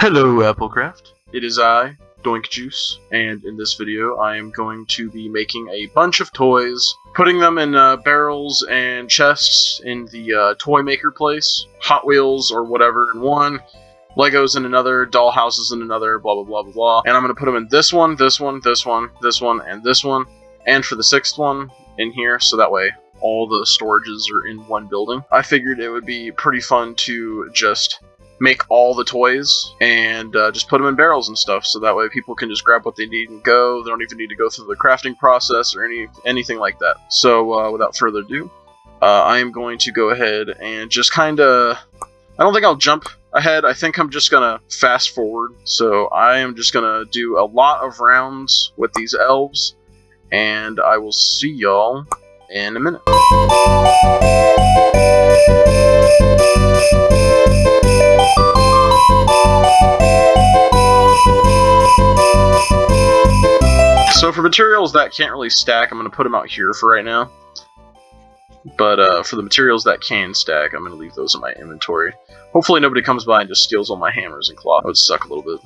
Hello, Applecraft. It is I, Doink Juice, and in this video I am going to be making a bunch of toys, putting them in barrels and chests in the toy maker place, Hot Wheels or whatever in one, Legos in another, doll houses in another, blah blah blah blah blah, and I'm going to put them in this one, this one, this one, this one, and this one, and for the sixth one in here, so that way all the storages are in one building. I figured it would be pretty fun to just make all the toys and just put them in barrels and stuff, so that way people can just grab what they need and go. They don't even need to go through the crafting process or anything like that. So without further ado, I am going to go ahead and just kind of, I don't think I'll jump ahead, I think I'm just gonna fast forward. So I am just gonna do a lot of rounds with these elves, and I will see y'all in a minute. So for materials that can't really stack, I'm going to put them out here for right now. But for the materials that can stack, I'm going to leave those in my inventory. Hopefully nobody comes by and just steals all my hammers and cloth. That would suck a little bit.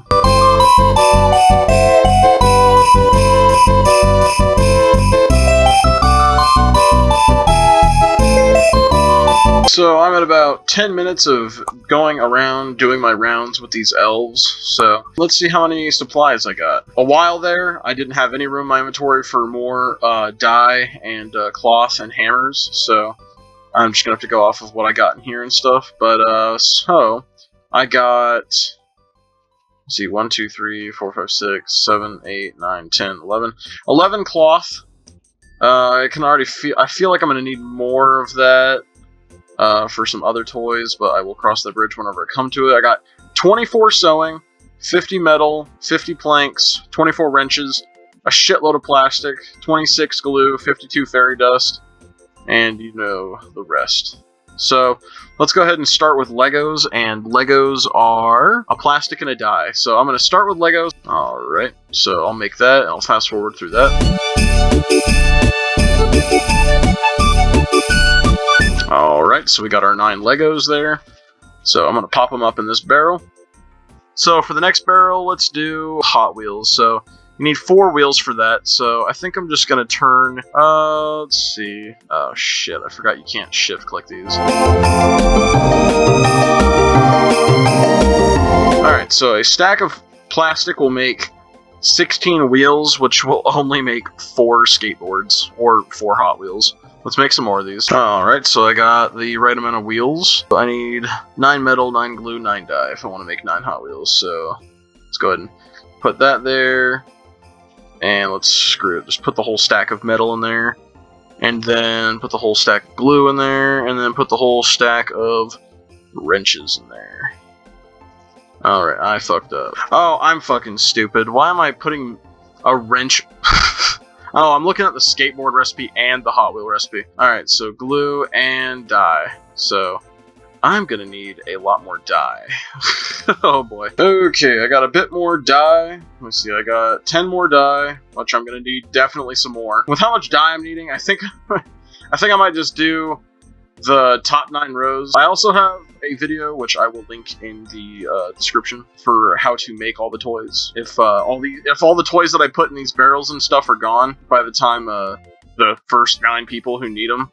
So I'm at about 10 minutes of going around doing my rounds with these elves, so let's see how many supplies I got. A while there, I didn't have any room in my inventory for more dye and cloth and hammers, so I'm just gonna have to go off of what I got in here and stuff. But so I got, let's see, 1, 2, 3, 4, 5, 6, 7, 8, 9, 10, 11. 11 cloth. I can already feel like I'm gonna need more of that for some other toys, but I will cross the bridge whenever I come to it. I got 24 sewing, 50 metal, 50 planks, 24 wrenches, a shitload of plastic, 26 glue, 52 fairy dust, and you know the rest. So let's go ahead and start with Legos, and Legos are a plastic and a die. So I'm going to start with Legos. Alright, so I'll make that, and I'll fast forward through that. Alright, so we got our 9 Legos there. So I'm going to pop them up in this barrel. So for the next barrel, let's do Hot Wheels. So you need 4 wheels for that. So I think I'm just going to turn, let's see. Oh shit, I forgot you can't shift click these. Alright, so a stack of plastic will make 16 wheels, which will only make 4 skateboards, or 4 Hot Wheels. Let's make some more of these. Alright, so I got the right amount of wheels. I need 9 metal, 9 glue, 9 dye if I want to make 9 Hot Wheels. So let's go ahead and put that there. And let's screw it. Just put the whole stack of metal in there. And then put the whole stack of glue in there. And then put the whole stack of wrenches in there. Alright, I fucked up. Oh, I'm fucking stupid. Why am I putting a wrench... Oh, I'm looking at the skateboard recipe and the Hot Wheel recipe. Alright, so glue and dye. So, I'm gonna need a lot more dye. Oh boy. Okay, I got a bit more dye. Let's see, I got 10 more dye, which I'm gonna need definitely some more. With how much dye I'm needing, I think I might just do the top 9 rows. I also have a video, which I will link in the description, for how to make all the toys. If all the toys that I put in these barrels and stuff are gone by the time the first 9 people who need them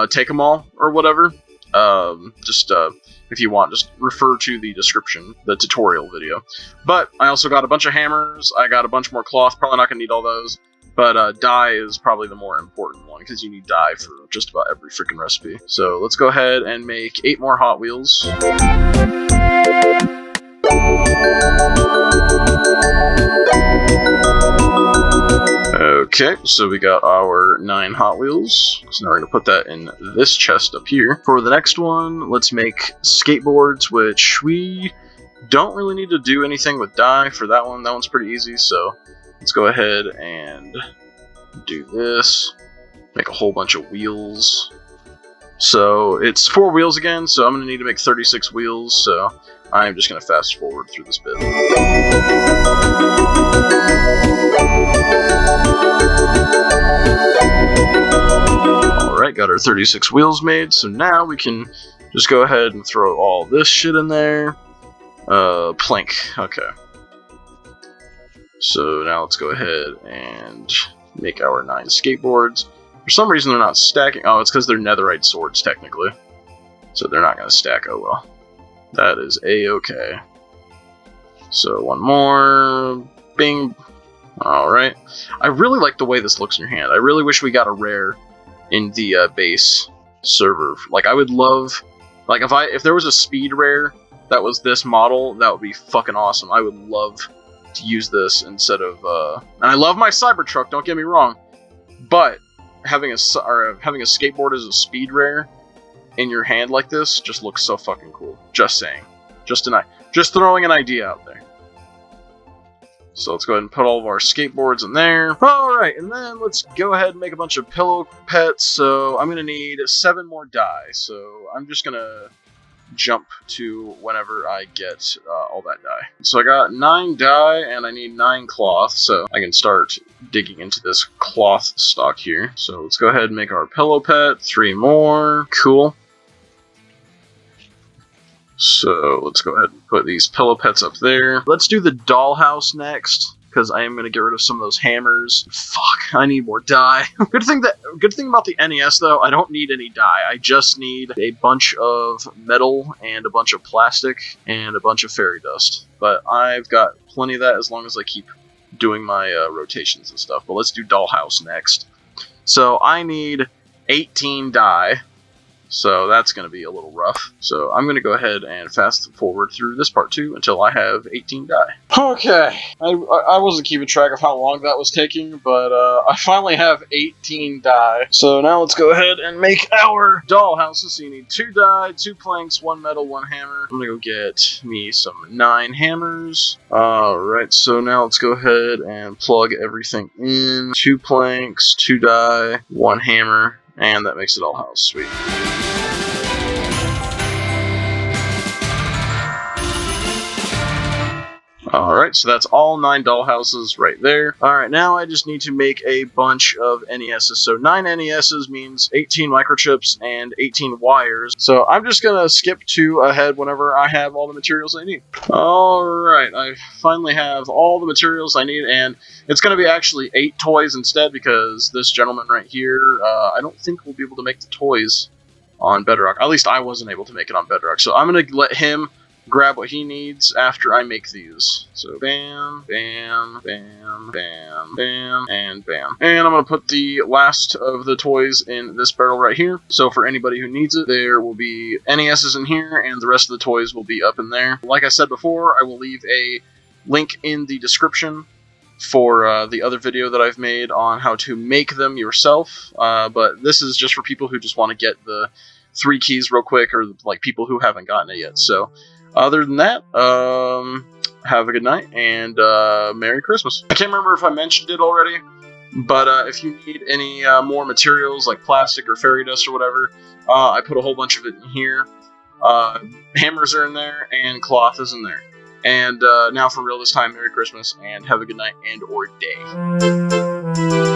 take them all or whatever, if you want, just refer to the description, the tutorial video. But I also got a bunch of hammers. I got a bunch more cloth. Probably not gonna need all those. But dye is probably the more important one, because you need dye for just about every freaking recipe. So let's go ahead and make 8 more Hot Wheels. Okay, so we got our 9 Hot Wheels. So now we're going to put that in this chest up here. For the next one, let's make skateboards, which we don't really need to do anything with dye for that one. That one's pretty easy, so let's go ahead and do this. Make a whole bunch of wheels. So it's 4 wheels again, so I'm going to need to make 36 wheels, so I'm just going to fast forward through this bit. Alright, got our 36 wheels made, so now we can just go ahead and throw all this shit in there. plank. Okay. So now let's go ahead and make our 9 skateboards. For some reason they're not stacking. Oh, it's because they're netherite swords, technically. So they're not going to stack. Oh well. That is a-okay. So one more. Bing. Alright. I really like the way this looks in your hand. I really wish we got a rare in the base server. Like, I would love... Like, if there was a speed rare that was this model, that would be fucking awesome. I would love to use this instead of... And I love my Cybertruck, don't get me wrong. But having a skateboard as a speed rare in your hand like this just looks so fucking cool. Just saying. Just throwing an idea out there. So let's go ahead and put all of our skateboards in there. Alright, and then let's go ahead and make a bunch of pillow pets. So I'm going to need 7 more dye. So I'm just going to jump to whenever I get all that dye. So I got 9 dye and I need 9 cloth. So I can start digging into this cloth stock here. So let's go ahead and make our pillow pet. 3 more. Cool. So let's go ahead and put these pillow pets up there. Let's do the dollhouse next, because I am going to get rid of some of those hammers. Fuck, I need more dye. Good thing about the NES though, I don't need any dye. I just need a bunch of metal and a bunch of plastic and a bunch of fairy dust. But I've got plenty of that as long as I keep doing my rotations and stuff. But let's do dollhouse next. So I need 18 dye. So that's going to be a little rough. So I'm going to go ahead and fast forward through this part too until I have 18 dye. Okay, I wasn't keeping track of how long that was taking, but I finally have 18 dye. So now let's go ahead and make our dollhouses. So you need 2 dye, 2 planks, 1 metal, 1 hammer. I'm going to go get me some 9 hammers. Alright, so now let's go ahead and plug everything in. 2 planks, 2 dye, 1 hammer. And that makes it all house. Sweet. Alright, so that's all 9 dollhouses right there. Alright, now I just need to make a bunch of NESs. So 9 NESs means 18 microchips and 18 wires. So I'm just going to skip to ahead whenever I have all the materials I need. Alright, I finally have all the materials I need, and it's going to be actually 8 toys instead, because this gentleman right here, I don't think we'll be able to make the toys on Bedrock. At least I wasn't able to make it on Bedrock. So I'm going to let him grab what he needs after I make these. So bam, bam, bam, bam, bam, and bam. And I'm going to put the last of the toys in this barrel right here. So for anybody who needs it, there will be NESs in here, and the rest of the toys will be up in there. Like I said before, I will leave a link in the description for the other video that I've made on how to make them yourself. But this is just for people who just want to get the 3 keys real quick, or like people who haven't gotten it yet. So other than that, have a good night, and Merry Christmas. I can't remember if I mentioned it already, but if you need any more materials like plastic or fairy dust or whatever, I put a whole bunch of it in here. Hammers are in there, and cloth is in there. And now for real this time, Merry Christmas, and have a good night and or day.